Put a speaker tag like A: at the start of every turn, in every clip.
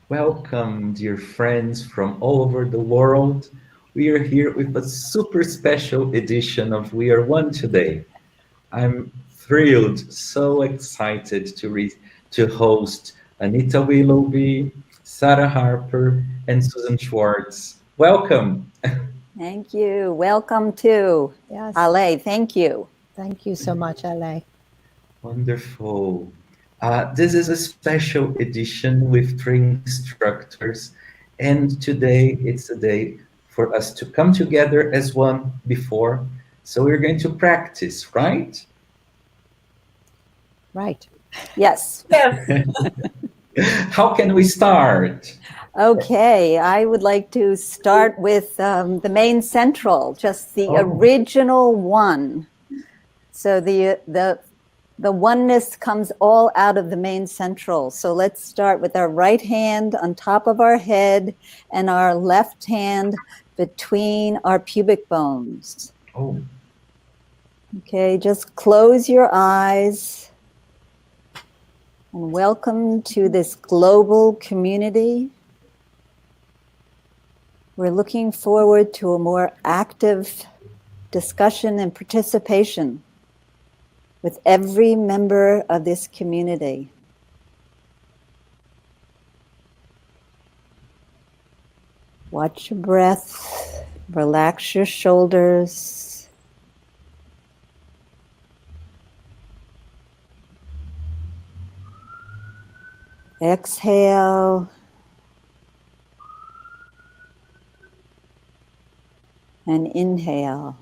A: Welcome, dear friends from all over the world. We are here with a super special edition of We Are One today. I'm thrilled, so excited to host Anita Willoughby, Sara Harper, and Susan Schwartz. Welcome.
B: Thank you. Welcome to Ale. Thank you.
C: Thank you so much, Ale.
A: Wonderful. This is a special edition with three instructors, and today it's a day for us to come together as one before. So we're going to practice, right?
C: Right.
B: Yes.
A: How can we start?
B: Okay, I would like to start with the main central, just the original one. So the oneness comes all out of the main central. So let's start with our right hand on top of our head and our left hand between our pubic bones.
A: Oh.
B: Okay, just close your eyes and welcome to this global community. We're looking forward to a more active discussion and participation with every member of this community. Watch your breath, relax your shoulders. Exhale. And inhale.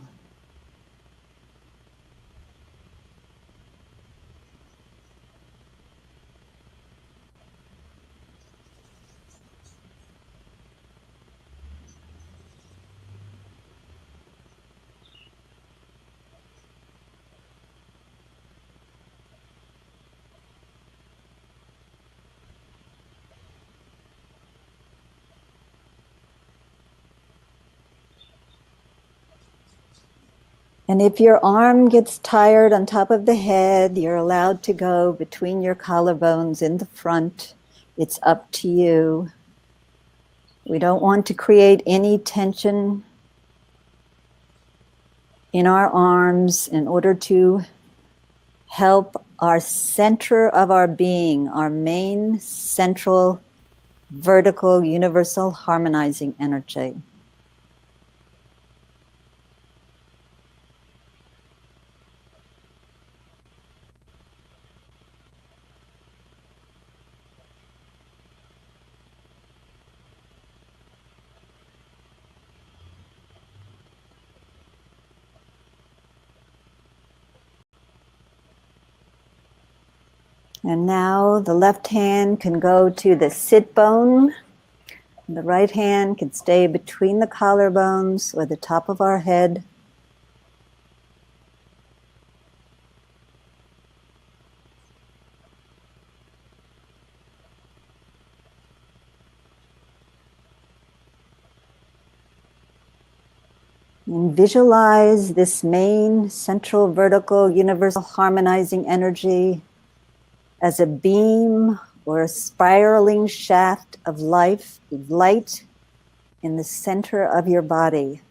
B: And if your arm gets tired on top of the head, you're allowed to go between your collarbones in the front. It's up to you. We don't want to create any tension in our arms in order to help our center of our being, our main central vertical universal harmonizing energy. And now the left hand can go to the sit bone. The right hand can stay between the collarbones or the top of our head. And visualize this main central vertical universal harmonizing energy as a beam or a spiraling shaft of life, light in the center of your body.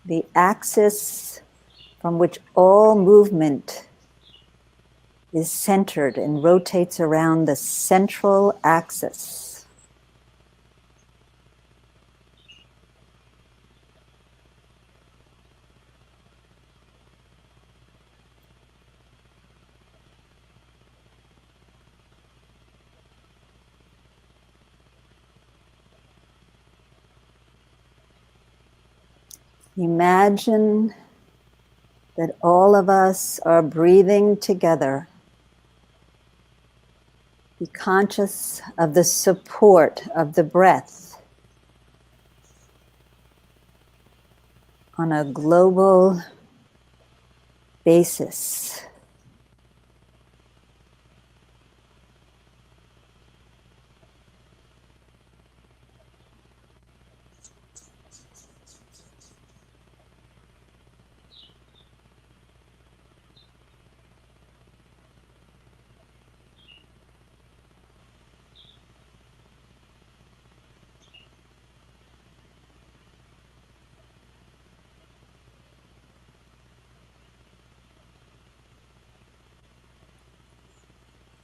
B: The axis from which all movement is centered and rotates around the central axis. Imagine that all of us are breathing together. Be conscious of the support of the breath on a global basis.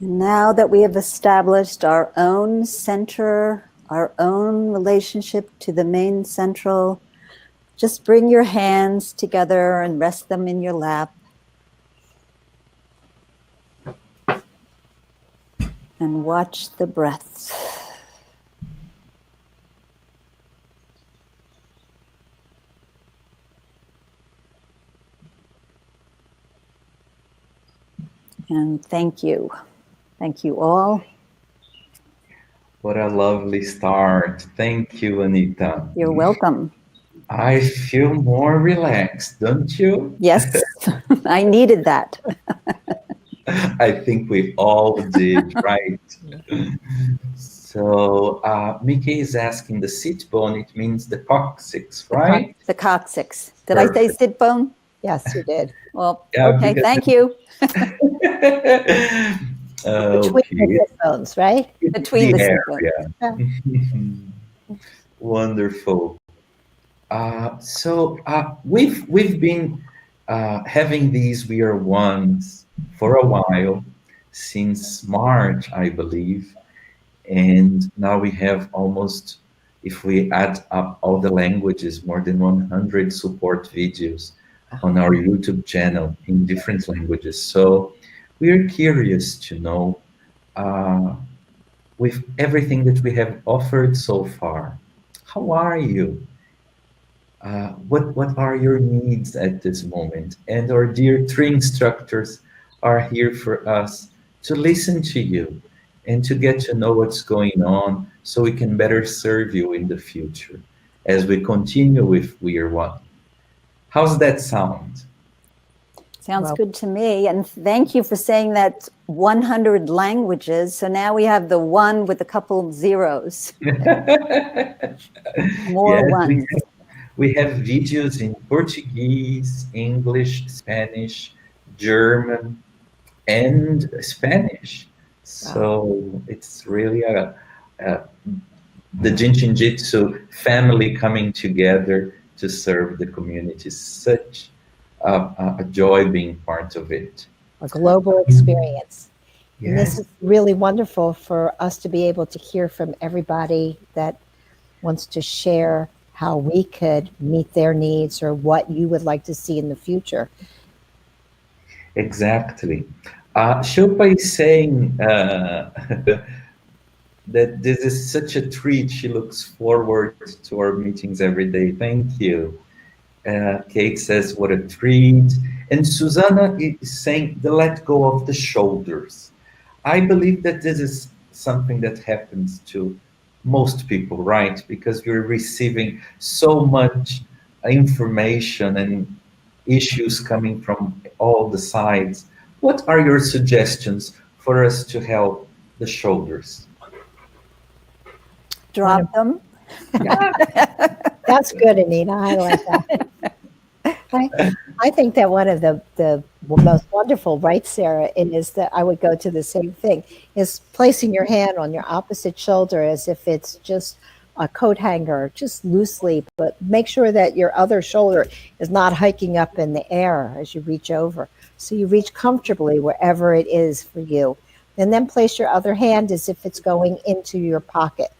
B: And now that we have established our own center, our own relationship to the main central, just bring your hands together and rest them in your lap. And watch the breaths. And thank you. Thank you all.
A: What a lovely start. Thank you, Anita.
B: You're welcome.
A: I feel more relaxed, don't you?
B: Yes, I needed that.
A: I think we all did, right? So, Mickey is asking the sit bone, it means the coccyx, right?
B: The coccyx. Did I say sit bone?
C: Yes, you did.
B: Well,
A: Yeah,
B: okay, thank you.
C: Between the hip bones, right?
B: Between the sit bones.
A: Yeah. Wonderful. So we've been having these We Are Ones for a while, since March, I believe. And now we have almost, if we add up all the languages, more than 100 support videos on our YouTube channel in different languages. So we're curious to know, with everything that we have offered so far, how are you? What are your needs at this moment? And our dear three instructors are here for us to listen to you and to get to know what's going on so we can better serve you in the future as we continue with We Are One. How's that sound?
B: Sounds good to me. And thank you for saying that 100 languages. So now we have the one with a couple of zeros. More ones.
A: We have videos in Portuguese, English, Spanish, German, and Spanish. So it's really the JIN SHIN JYUTSU family coming together to serve the community. Such a joy being part of it.
C: A global experience.
A: Yes.
C: And this is really wonderful for us to be able to hear from everybody that wants to share how we could meet their needs or what you would like to see in the future.
A: Exactly. Shilpa is saying that this is such a treat. She looks forward to our meetings every day. Thank you. Kate says, what a treat. And Susanna is saying the let go of the shoulders. I believe that this is something that happens to most people, right? Because you're receiving so much information and issues coming from all the sides. What are your suggestions for us to help the shoulders?
B: Drop them.
C: That's good, Anita. I like that. I think that one of the most wonderful, right, Sarah, and is that I would go to the same thing, is placing your hand on your opposite shoulder as if it's just a coat hanger, just loosely, but make sure that your other shoulder is not hiking up in the air as you reach over. So you reach comfortably wherever it is for you. And then place your other hand as if it's going into your pocket.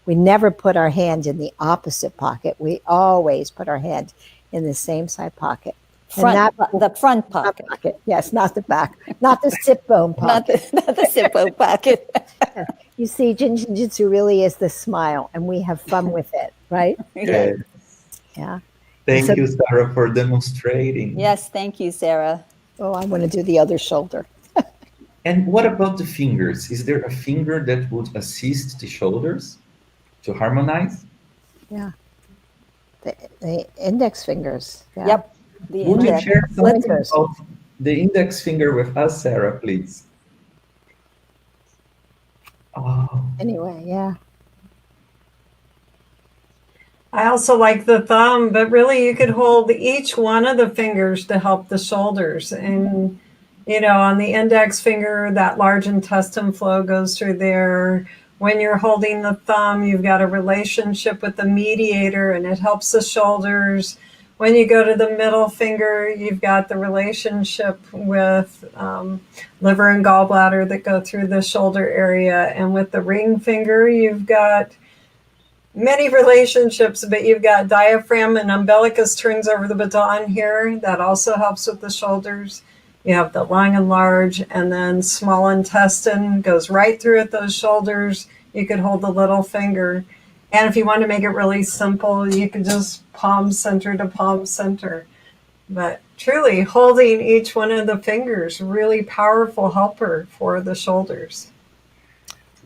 C: We never put our hand in the opposite pocket. We always put our hand in the same side pocket.
B: The front pocket.
C: Yes, not the back. Not the sit bone pocket.
B: Not the sit bone pocket.
C: You see, JIN SHIN JYUTSU really is the smile, and we have fun with it, right?
A: Yes.
C: Yeah.
A: Thank you, Sarah, for demonstrating.
B: Yes, thank you, Sarah.
C: Oh, I want to do the other shoulder.
A: And what about the fingers? Is there a finger that would assist the shoulders to harmonize?
C: Yeah. The index fingers. Yeah.
B: Yep. The
A: Would
B: index.
A: you share something
C: Fingers.
A: about the index finger with us, Sarah, please? Oh.
C: Anyway, yeah.
D: I also like the thumb, but really you could hold each one of the fingers to help the shoulders. And, you know, on the index finger, that large intestine flow goes through there. When you're holding the thumb, you've got a relationship with the mediator and it helps the shoulders. When you go to the middle finger, you've got the relationship with liver and gallbladder that go through the shoulder area. And with the ring finger, you've got many relationships, but you've got diaphragm and umbilicus turns over the baton here. That also helps with the shoulders. You have the lung and large, and then small intestine goes right through at those shoulders. You could hold the little finger. And if you want to make it really simple, you could just palm center to palm center. But truly, holding each one of the fingers, really powerful helper for the shoulders.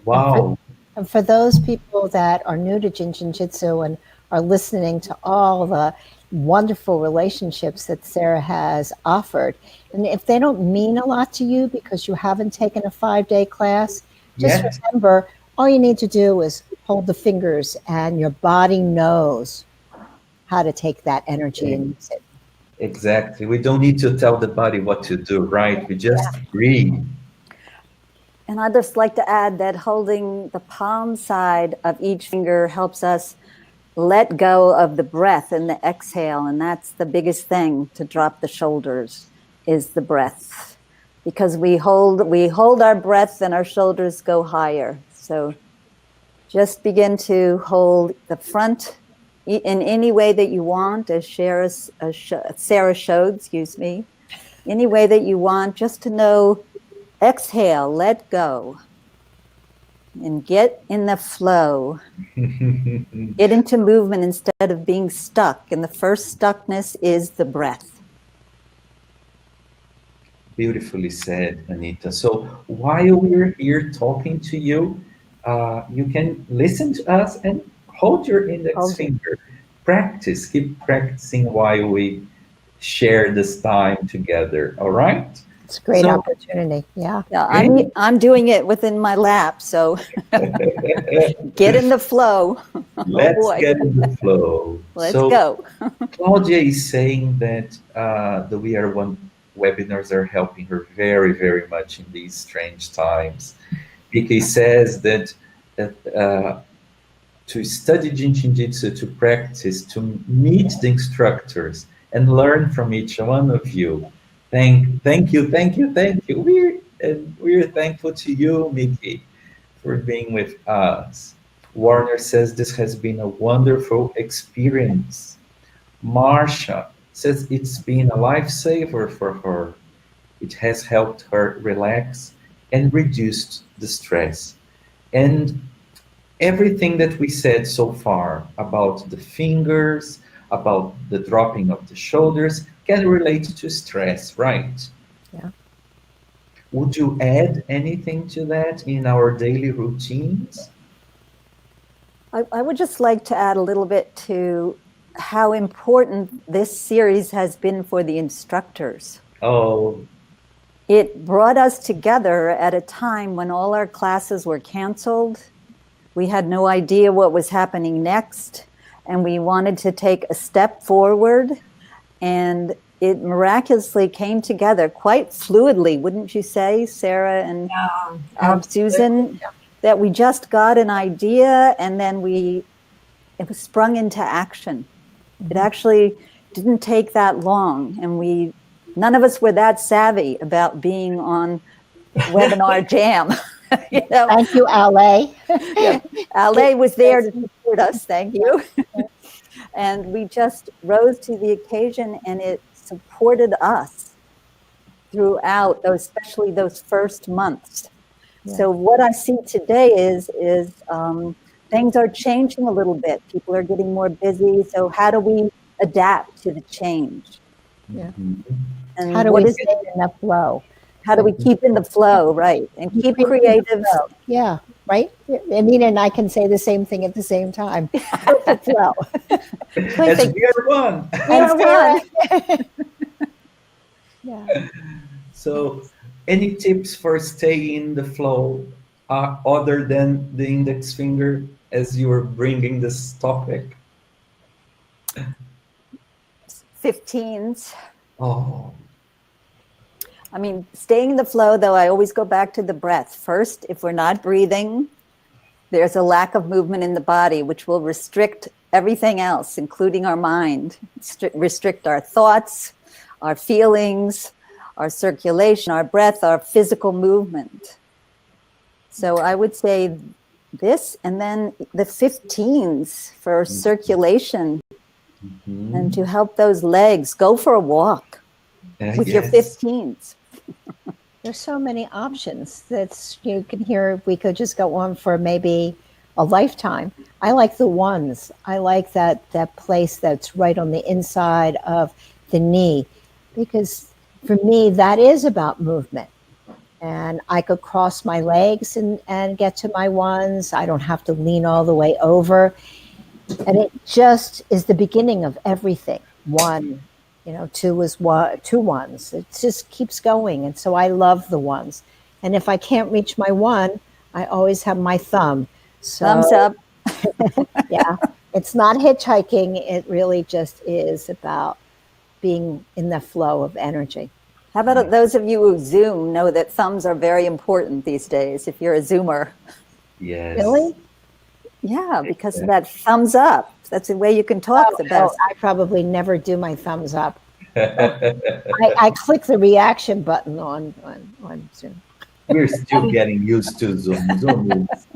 A: Wow.
C: And for those people that are new to JIN SHIN JYUTSU and are listening to all the wonderful relationships that Sara has offered, and if they don't mean a lot to you because you haven't taken a 5-day class, just
A: Yes.
C: remember, all you need to do is hold the fingers and your body knows how to take that energy and use it.
A: Exactly. We don't need to tell the body what to do, right? We just breathe.
B: And I'd just like to add that holding the palm side of each finger helps us let go of the breath and the exhale. And that's the biggest thing to drop the shoulders, is the breath. Because we hold our breath and our shoulders go higher. So just begin to hold the front in any way that you want, as Sara showed, any way that you want, just to know, exhale, let go, and get in the flow. Get into movement instead of being stuck. And the first stuckness is the breath.
A: Beautifully said, Anita. So while we're here talking to you, you can listen to us and hold your index finger. Practice, keep practicing while we share this time together, all right?
C: It's a great opportunity, yeah.
B: I'm doing it within my lap, so get in the flow.
A: Let's get in the flow.
B: Let's go.
A: Claudia is saying that the We Are One webinars are helping her very, very much in these strange times. Vicky says that to study JIN SHIN JYUTSU, to practice, to meet the instructors and learn from each one of you. Thank you. We're thankful to you, Mickey, for being with us. Warner says this has been a wonderful experience. Marsha says it's been a lifesaver for her. It has helped her relax and reduced the stress. And everything that we said so far about the fingers, about the dropping of the shoulders, can relate to stress, right?
C: Yeah.
A: Would you add anything to that in our daily routines?
B: I would just like to add a little bit to how important this series has been for the instructors.
A: Oh.
B: It brought us together at a time when all our classes were canceled. We had no idea what was happening next, and we wanted to take a step forward, and it miraculously came together quite fluidly, wouldn't you say, Sara and Susan?
C: Yeah.
B: That we just got an idea and then it was sprung into action. It actually didn't take that long, and none of us were that savvy about being on webinar jam. You know?
C: Thank you, LA.
B: Yeah. LA was there to support us, thank you. And we just rose to the occasion, and it supported us throughout especially those first months. Yeah. So what I see today is things are changing a little bit. People are getting more busy. So how do we adapt to the change?
C: Yeah.
B: And
C: how do we stay in the flow?
B: How do we keep in the flow, right? And keep creative.
C: Yeah, right? Anita and I can say the same thing at the same time. Perfect flow.
A: As we are one.
B: We are one.
C: Yeah.
A: So, any tips for staying in the flow other than the index finger as you were bringing this topic?
B: 15s.
A: Oh.
B: I mean, staying in the flow, though, I always go back to the breath. First, if we're not breathing, there's a lack of movement in the body, which will restrict everything else, including our mind, restrict our thoughts, our feelings, our circulation, our breath, our physical movement. So I would say this, and then the 15s for circulation, and to help those legs. Go for a walk with your 15s.
C: There's so many options that you can hear. We could just go on for maybe a lifetime. I like the ones. I like that place that's right on the inside of the knee, because for me, that is about movement. And I could cross my legs and get to my ones. I don't have to lean all the way over. And it just is the beginning of everything. One, two is one, two ones. It just keeps going. And so I love the ones. And if I can't reach my one, I always have my thumb. So,
B: thumbs up.
C: Yeah, it's not hitchhiking. It really just is about being in the flow of energy.
B: How about those of you who Zoom know that thumbs are very important these days, if you're a Zoomer?
A: Yes.
C: Really?
B: Yeah, because of that thumbs up. That's the way you can talk the best.
C: I probably never do my thumbs up. I click the reaction button on Zoom.
A: We're still getting used to Zoom. Zoom is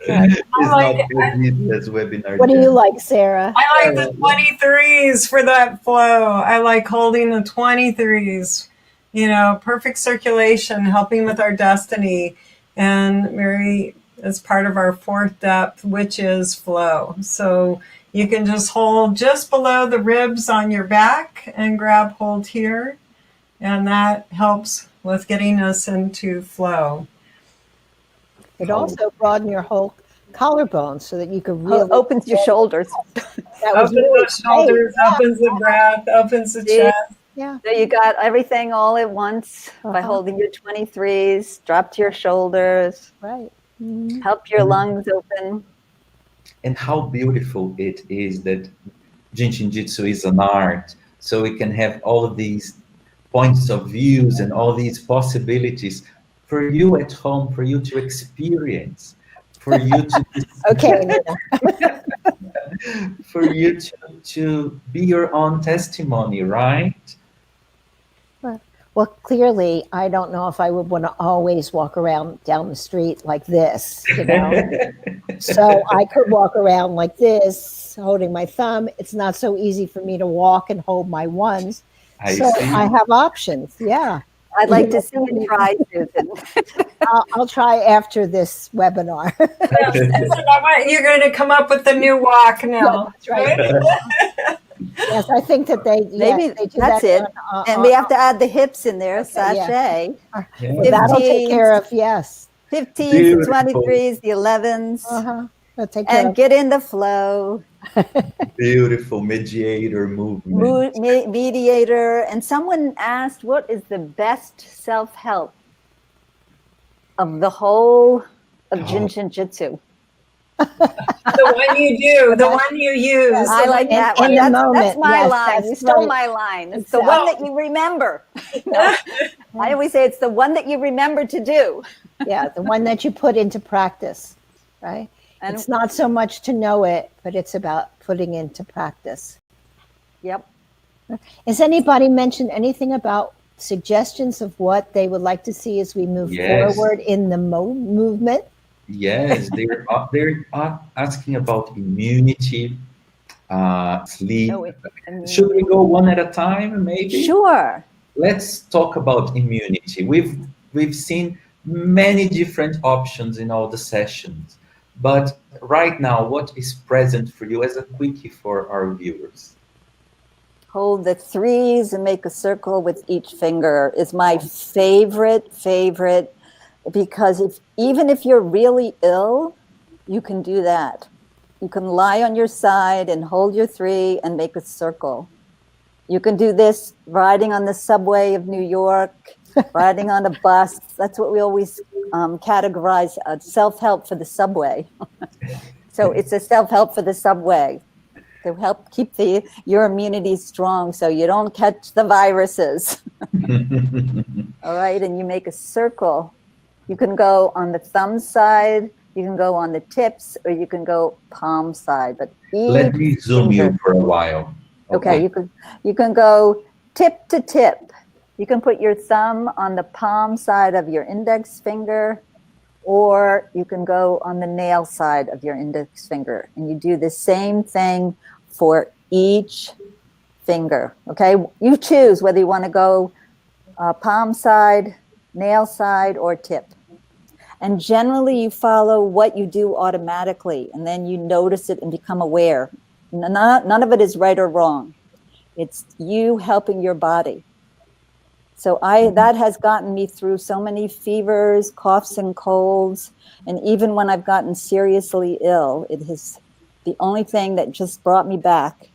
A: not as easy as webinar.
C: What do you like, Sarah?
D: I like the 23s for that flow. I like holding the 23s. Perfect circulation, helping with our destiny, and very as part of our fourth depth, which is flow. So you can just hold just below the ribs on your back and grab hold here, and that helps with getting us into flow.
C: It also broadens your whole collarbone so that you can really
B: opens your shoulders.
C: Opens
D: the shoulders, opens the breath, opens the chest.
C: Yeah.
B: So you got everything all at once by holding your 23s, drop to your shoulders,
C: right.
B: Help your lungs open.
A: And how beautiful it is that JIN SHIN JYUTSU is an art. So we can have all of these points of views and all these possibilities for you at home, for you to experience, for you to
C: okay.
A: for you to be your own testimony, right?
C: Well, clearly, I don't know if I would want to always walk around down the street like this, So I could walk around like this, holding my thumb. It's not so easy for me to walk and hold my ones. I have options. Yeah.
B: I'd like to see you try, Susan.
C: I'll try after this webinar.
D: You're going to come up with a new walk now.
C: That's right. Yes, I think that they do
B: that's it. And we have to add the hips in there, sachet.
C: Yeah. That'll take care of, 15s,
B: the 23s, the 11s. And get in the flow.
A: Beautiful mediator movement.
B: Mediator. And someone asked, what is the best self-help of the whole of JIN SHIN JYUTSU?
D: The one you do, the one you use.
B: I like that one. That's my line. You stole my line. It's the one that you remember. I always say it's the one that you remember to do.
C: Yeah, the one that you put into practice, right? And it's not so much to know it, but it's about putting into practice.
B: Yep.
C: Has anybody mentioned anything about suggestions of what they would like to see as we move forward in the movement?
A: Yes, they're asking about immunity, sleep. Should we go one at a time, maybe?
B: Sure.
A: Let's talk about immunity. We've seen many different options in all the sessions, but right now, what is present for you as a quickie for our viewers?
B: Hold the 3s and make a circle with each finger is my favorite. Because even if you're really ill, you can do that. You can lie on your side and hold your 3 and make a circle. You can do this riding on the subway of New York, riding on a bus. That's what we always categorize self-help for the subway. So it's a self-help for the subway to help keep your immunity strong so you don't catch the viruses. All right, and you make a circle. You can go on the thumb side You can go on the tips or you can go palm side, but
A: Let me
B: each
A: zoom
B: finger,
A: you for a while.
B: okay, you can go tip to tip. You can put your thumb on the palm side of your index finger, or you can go on the nail side of your index finger. And you do the same thing for each finger, okay? You choose whether you want to go palm side, nail side, or tip. And generally you follow what you do automatically, and then you notice it and become aware. None of it is right or wrong. It's you helping your body. So that has gotten me through so many fevers, coughs and colds. And even when I've gotten seriously ill, it is the only thing that just brought me back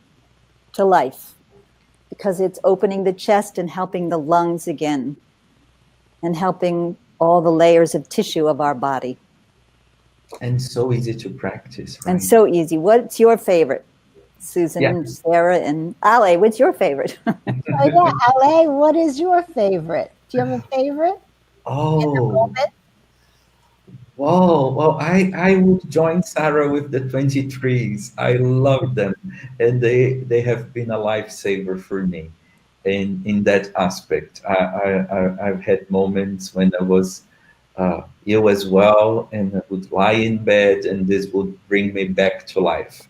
B: to life, because it's opening the chest and helping the lungs again and helping all the layers of tissue of our body.
A: And so easy to practice, right?
B: And so easy. What's your favorite? Susan, Sarah, and Ale, what's your favorite?
C: Oh yeah, Ale, what is your favorite? Do you have a favorite?
A: Oh, whoa. Well, I would join Sara with the 23s. I love them. And they have been a lifesaver for me in that aspect. I've had moments when I was ill as well, and I would lie in bed, and this would bring me back to life.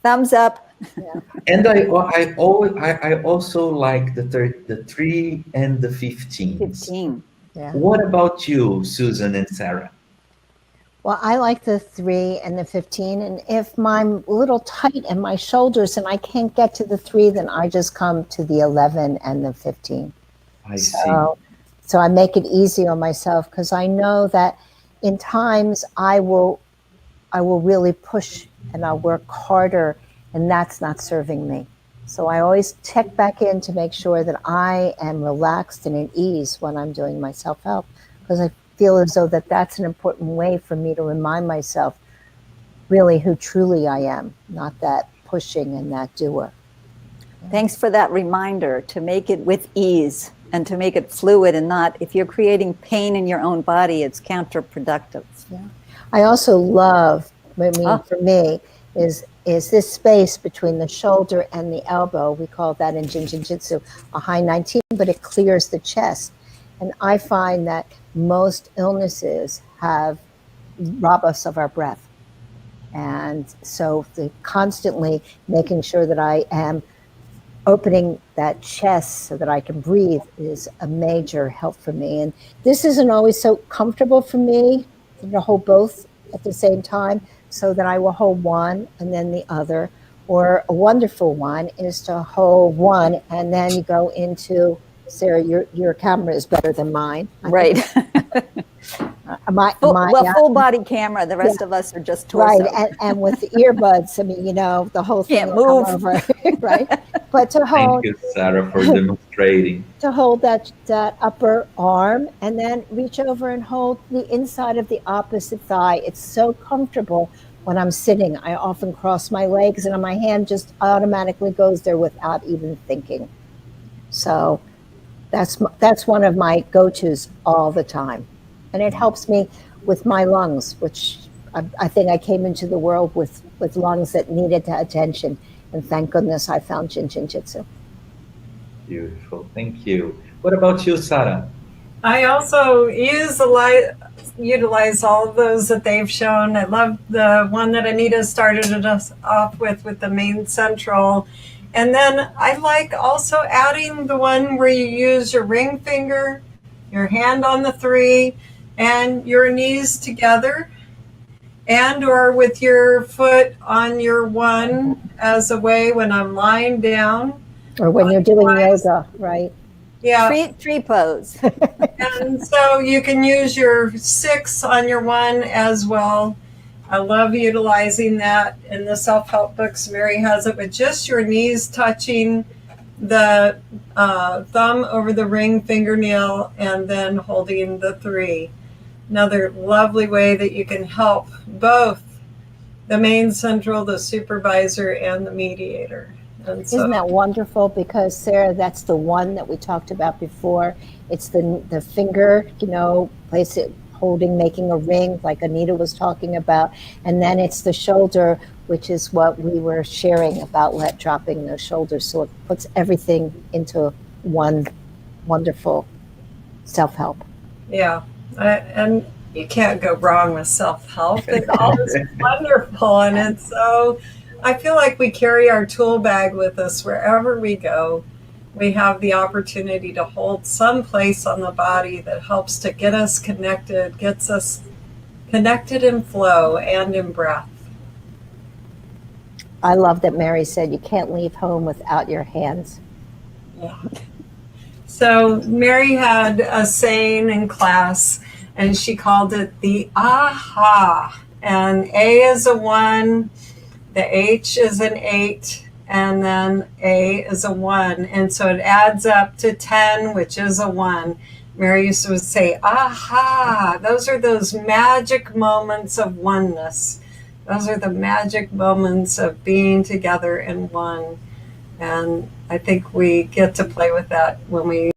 B: Thumbs up.
C: Yeah.
A: And I also like the 3 and the 15s.
B: 15.
C: Yeah.
A: What about you, Susan and Sarah?
C: Well, I like the 3 and the 15. And if I'm a little tight in my shoulders and I can't get to the 3, then I just come to the 11 and the 15.
A: I see.
C: So I make it easy on myself, because I know that in times I will really push and I'll work harder, and that's not serving me. So I always check back in to make sure that I am relaxed and at ease when I'm doing my self-help, because I feel as though that's an important way for me to remind myself really who truly I am, not that pushing and that doer.
B: Thanks for that reminder to make it with ease and to make it fluid, and not, if you're creating pain in your own body, it's counterproductive.
C: Yeah. I also love, for me, is this space between the shoulder and the elbow. We call that in JIN SHIN JYUTSU a high 19, but it clears the chest. And I find that most illnesses rob us of our breath. And so constantly making sure that I am opening that chest so that I can breathe is a major help for me. And this isn't always so comfortable for me to hold both at the same time, so that I will hold one and then the other. Or a wonderful one is to hold one and then you go into, Sarah, your camera is better than mine.
B: Right. Full body camera. The rest of us are just torso.
C: Right, and with the earbuds, I mean, the whole thing
B: can't move.
C: Over, right? But to hold.
A: Thank you, Sara, for demonstrating.
C: To hold that upper arm and then reach over and hold the inside of the opposite thigh. It's so comfortable when I'm sitting. I often cross my legs and my hand just automatically goes there without even thinking. So that's one of my go-tos all the time. And it helps me with my lungs, which I think I came into the world with lungs that needed attention. And thank goodness I found JIN SHIN JYUTSU.
A: Beautiful. Thank you. What about you, Sara?
D: I also utilize all of those that they've shown. I love the one that Anita started us off with the main central. And then I like also adding the one where you use your ring finger, your hand on the 3, and your knees together, and or with your foot on your 1 as a way when I'm lying down.
C: Or when you're doing yoga, right?
D: Yeah.
B: Tree pose.
D: And so you can use your 6 on your 1 as well. I love utilizing that in the self-help books. Mary has it with just your knees touching the thumb over the ring fingernail and then holding the 3. Another lovely way that you can help both the main central, the supervisor, and the mediator. And so,
C: isn't that wonderful? Because Sarah, that's the one that we talked about before. It's the finger, place it, holding, making a ring like Anita was talking about. And then it's the shoulder, which is what we were sharing about dropping those shoulders. So it puts everything into one wonderful self-help.
D: Yeah. And you can't go wrong with self-help. It all is wonderful. And it's so, I feel like we carry our tool bag with us wherever we go. We have the opportunity to hold some place on the body that helps to get us connected, gets us connected in flow and in breath.
C: I love that Mary said you can't leave home without your hands.
D: Yeah. So Mary had a saying in class, and she called it the aha. And A is a 1, the H is an 8, and then A is a 1. And so it adds up to 10, which is a 1. Mary used to say, aha, those are those magic moments of oneness. Those are the magic moments of being together in one. And I think we get to play with that when we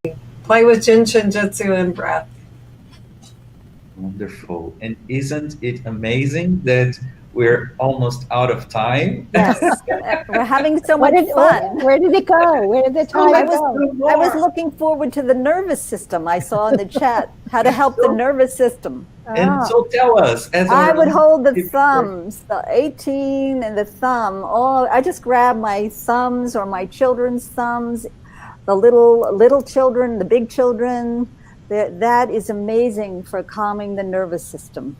D: play with JIN SHIN JYUTSU and breath.
A: Wonderful. And isn't it amazing that we're almost out of time?
B: Yes, we're having so much fun.
C: Where did it go? Where did the time go?
B: I was looking forward to the nervous system. I saw in the chat how to help the nervous system.
A: And so tell us.
B: I would hold the thumbs, the 18 and the thumb. I just grab my thumbs or my children's thumbs, the little children, the big children. That is amazing for calming the nervous system.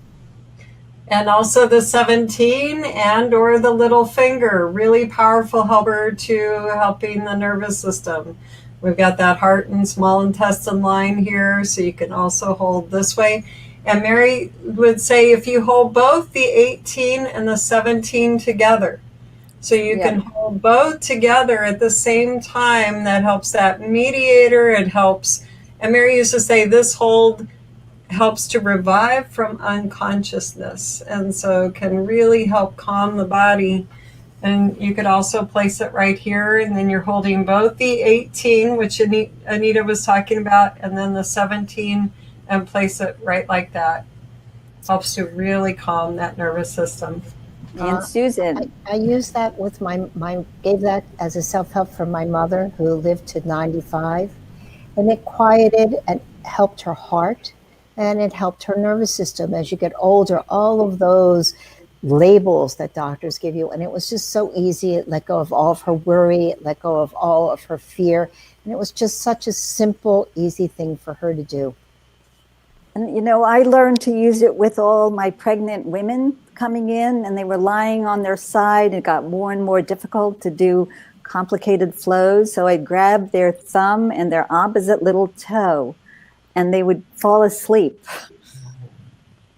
D: And also the 17 and or the little finger, really powerful helper to helping the nervous system. We've got that heart and small intestine line here, so you can also hold this way. And Mary would say if you hold both the 18 and the 17 together, so you can hold both together at the same time, that helps that mediator, it helps. And Mary used to say this hold helps to revive from unconsciousness, and so can really help calm the body. And you could also place it right here, and then you're holding both the 18, which Anita was talking about, and then the 17, and place it right like that. Helps to really calm that nervous system.
B: And Susan,
C: I used that with gave that as a self-help for my mother who lived to 95, and it quieted and helped her heart, and it helped her nervous system. As you get older, all of those labels that doctors give you, and it was just so easy. It let go of all of her worry, it let go of all of her fear, and it was just such a simple, easy thing for her to do.
B: and I learned to use it with all my pregnant women coming in, and they were lying on their side. It got more and more difficult to do complicated flows, so I'd grab their thumb and their opposite little toe, and they would fall asleep.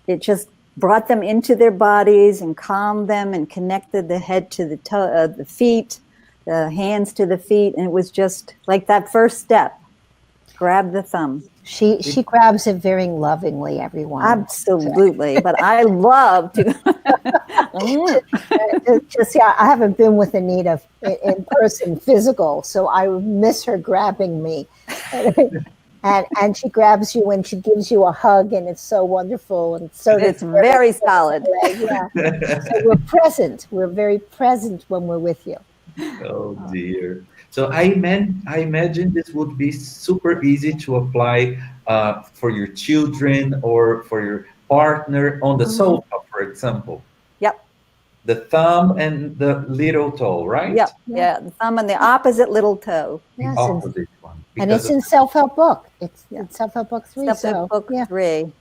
B: It just brought them into their bodies and calmed them and connected the head to the toe, the feet, the hands to the feet, and it was just like that first step. Grab the thumb.
C: She grabs it very lovingly, everyone.
B: Absolutely, but I love to.
C: I haven't been with Anita in person, physical, so I miss her grabbing me. And she grabs you when she gives you a hug, and it's so wonderful. And so
B: it's very solid.
C: Yeah. So we're present. We're very present when we're with you.
A: Oh dear. So I imagine this would be super easy to apply for your children or for your partner on the sofa, for example.
B: Yep.
A: The thumb and the little toe, right?
B: Yep. Yeah, the thumb and the opposite little toe.
C: Yes,
A: Opposite one.
C: and it's in Self-Help Book. It's Self-Help Book 3.
B: Self-Help Book 3.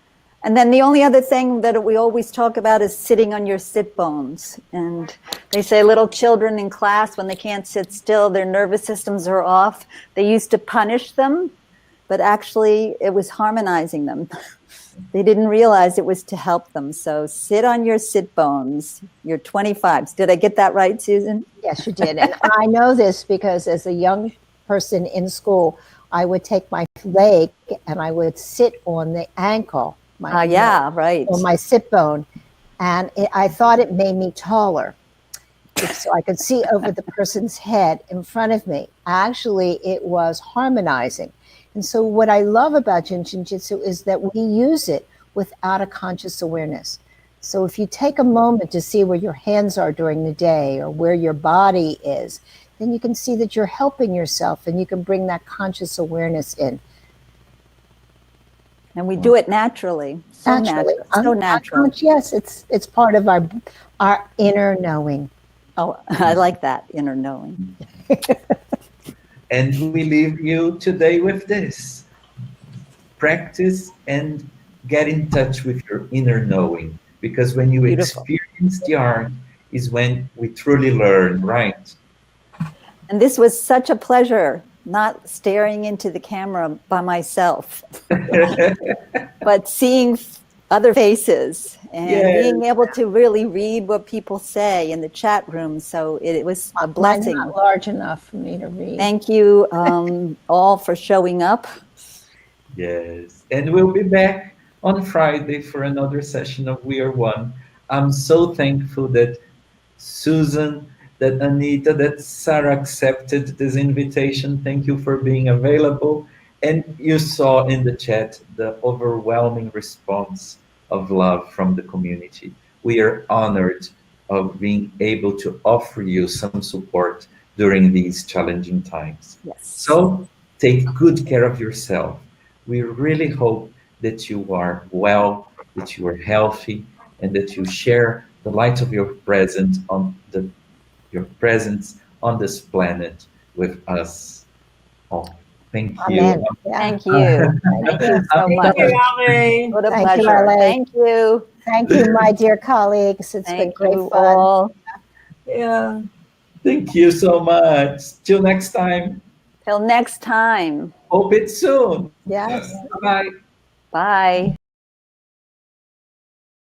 B: And then the only other thing that we always talk about is sitting on your sit bones. And they say little children in class, when they can't sit still, their nervous systems are off. They used to punish them, but actually it was harmonizing them. They didn't realize it was to help them. So sit on your sit bones, your 25s. Did I get that right, Susan?
C: Yes, you did. And I know this because as a young person in school, I would take my leg and I would sit on the ankle.
B: Right.
C: On my sit bone. And I thought it made me taller. So I could see over the person's head in front of me. Actually, it was harmonizing. And so what I love about JIN SHIN JYUTSU is that we use it without a conscious awareness. So if you take a moment to see where your hands are during the day or where your body is, then you can see that you're helping yourself and you can bring that conscious awareness in.
B: And we do it naturally. So
C: Naturally.
B: natural. So natural.
C: Yes, it's part of our inner knowing.
B: Oh, I like that, inner knowing.
A: And we leave you today with this. Practice and get in touch with your inner knowing. Because when you
B: Beautiful.
A: experience the art is when we truly learn, right?
B: And this was such a pleasure, not staring into the camera by myself, but seeing other faces and
A: Yes.
B: being able to really read what people say in the chat room. So it was a blessing.
C: Mine's not large enough for me to read.
B: Thank you all for showing up.
A: Yes. And we'll be back on Friday for another session of We Are One. I'm so thankful that Susan, that Anita, that Sara accepted this invitation. Thank you for being available. And you saw in the chat the overwhelming response of love from the community. We are honored of being able to offer you some support during these challenging times.
B: Yes.
A: So take good care of yourself. We really hope that you are well, that you are healthy, and that you share the light of your presence on this planet with us all. Thank you.
C: Amen. Yeah.
B: Thank you. Thank you so much.
D: Thank you, Ali.
B: What a
C: Thank you,
B: pleasure.
C: Ale.
B: Thank you.
C: Thank you, my dear colleagues. It's been
B: Thank
C: great
B: you
C: fun.
B: all.
D: Yeah.
A: Thank you so much. Till next time.
B: Till next time.
A: Hope it's soon.
C: Yes.
A: Bye.
B: Bye.